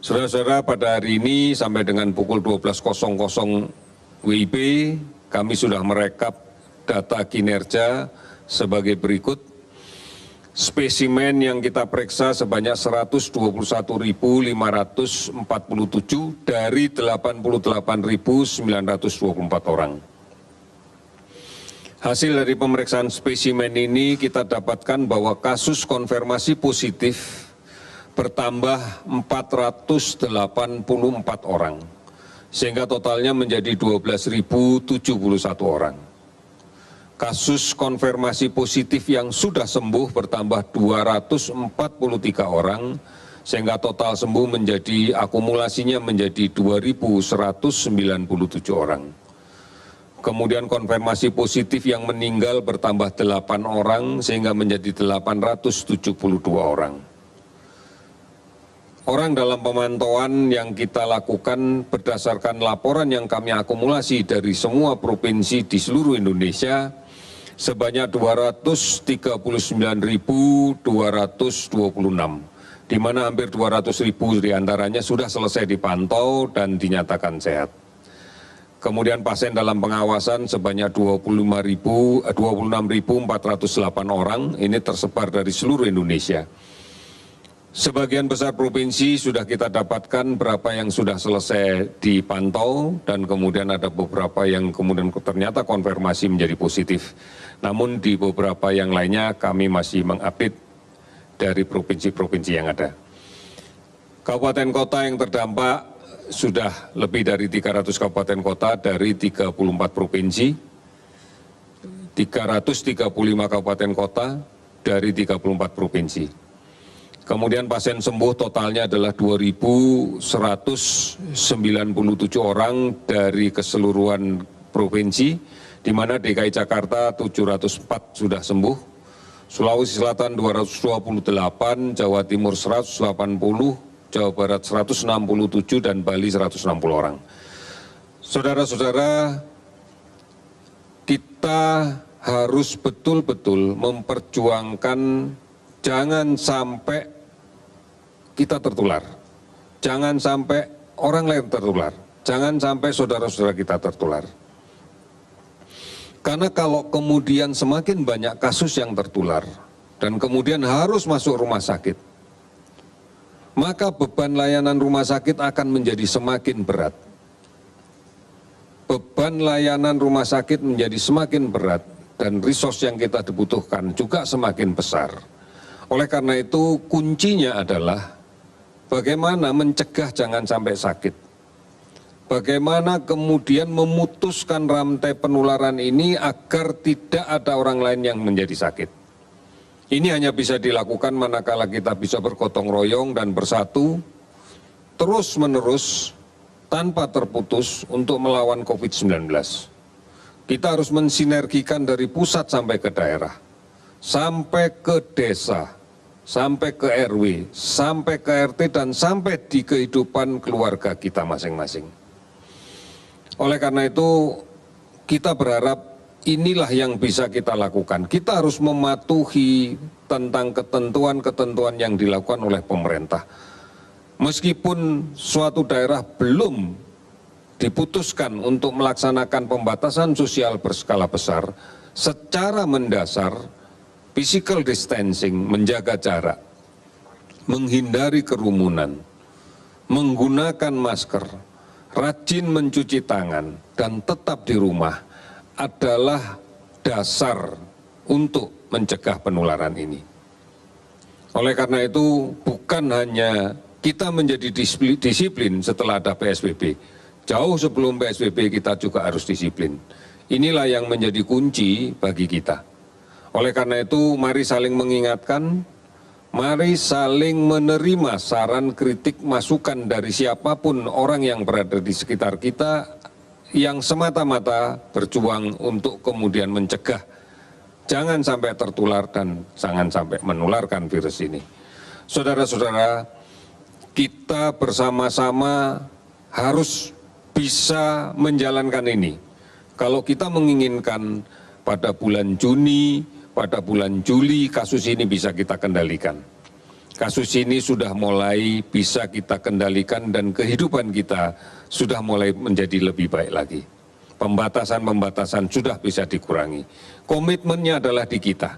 Saudara-saudara, pada hari ini sampai dengan pukul 12.00 WIB, kami sudah merekap data kinerja sebagai berikut. Spesimen yang kita periksa sebanyak 121.547 dari 88.924 orang. Hasil dari pemeriksaan spesimen ini kita dapatkan bahwa kasus konfirmasi positif bertambah 484 orang, sehingga totalnya menjadi 12.071 orang. Kasus konfirmasi positif yang sudah sembuh bertambah 243 orang, sehingga total sembuh menjadi akumulasinya menjadi 2.197 orang. Kemudian konfirmasi positif yang meninggal bertambah 8 orang, sehingga menjadi 872 orang. Orang dalam pemantauan yang kita lakukan berdasarkan laporan yang kami akumulasi dari semua provinsi di seluruh Indonesia sebanyak 239.226, di mana hampir 200.000 diantaranya sudah selesai dipantau dan dinyatakan sehat. Kemudian pasien dalam pengawasan sebanyak 26.408 orang, ini tersebar dari seluruh Indonesia. Sebagian besar provinsi sudah kita dapatkan berapa yang sudah selesai dipantau dan kemudian ada beberapa yang kemudian ternyata konfirmasi menjadi positif. Namun di beberapa yang lainnya kami masih mengupdate dari provinsi-provinsi yang ada. Kabupaten kota yang terdampak sudah lebih dari 300 kabupaten kota dari 34 provinsi, 335 kabupaten kota dari 34 provinsi. Kemudian pasien sembuh totalnya adalah 2.197 orang dari keseluruhan provinsi, di mana DKI Jakarta 704 sudah sembuh, Sulawesi Selatan 228, Jawa Timur 180, Jawa Barat 167, dan Bali 160 orang. Saudara-saudara, kita harus betul-betul memperjuangkan jangan sampai kita tertular, jangan sampai orang lain tertular, jangan sampai saudara-saudara kita tertular. Karena kalau kemudian semakin banyak kasus yang tertular dan kemudian harus masuk rumah sakit, maka beban layanan rumah sakit akan menjadi semakin berat. Beban layanan rumah sakit menjadi semakin berat dan resource yang kita dibutuhkan juga semakin besar. Oleh karena itu kuncinya adalah bagaimana mencegah jangan sampai sakit. Bagaimana kemudian memutuskan rantai penularan ini agar tidak ada orang lain yang menjadi sakit. Ini hanya bisa dilakukan manakala kita bisa bergotong royong dan bersatu terus-menerus tanpa terputus untuk melawan COVID-19. Kita harus mensinergikan dari pusat sampai ke daerah, sampai ke desa, sampai ke RW, sampai ke RT, dan sampai di kehidupan keluarga kita masing-masing. Oleh karena itu, kita berharap inilah yang bisa kita lakukan. Kita harus mematuhi tentang ketentuan-ketentuan yang dilakukan oleh pemerintah. Meskipun suatu daerah belum diputuskan untuk melaksanakan pembatasan sosial berskala besar, secara mendasar, physical distancing, menjaga jarak, menghindari kerumunan, menggunakan masker, rajin mencuci tangan, dan tetap di rumah adalah dasar untuk mencegah penularan ini. Oleh karena itu, bukan hanya kita menjadi disiplin setelah ada PSBB, jauh sebelum PSBB kita juga harus disiplin. Inilah yang menjadi kunci bagi kita. Oleh karena itu, mari saling mengingatkan, mari saling menerima saran, kritik, masukan dari siapapun orang yang berada di sekitar kita yang semata-mata berjuang untuk kemudian mencegah jangan sampai tertular dan jangan sampai menularkan virus ini. Saudara-saudara, kita bersama-sama harus bisa menjalankan ini. Kalau kita menginginkan pada bulan Juni, pada bulan Juli kasus ini bisa kita kendalikan. kasus ini sudah mulai bisa kita kendalikan dan kehidupan kita sudah mulai menjadi lebih baik lagi. Pembatasan-pembatasan sudah bisa dikurangi. Komitmennya adalah di kita.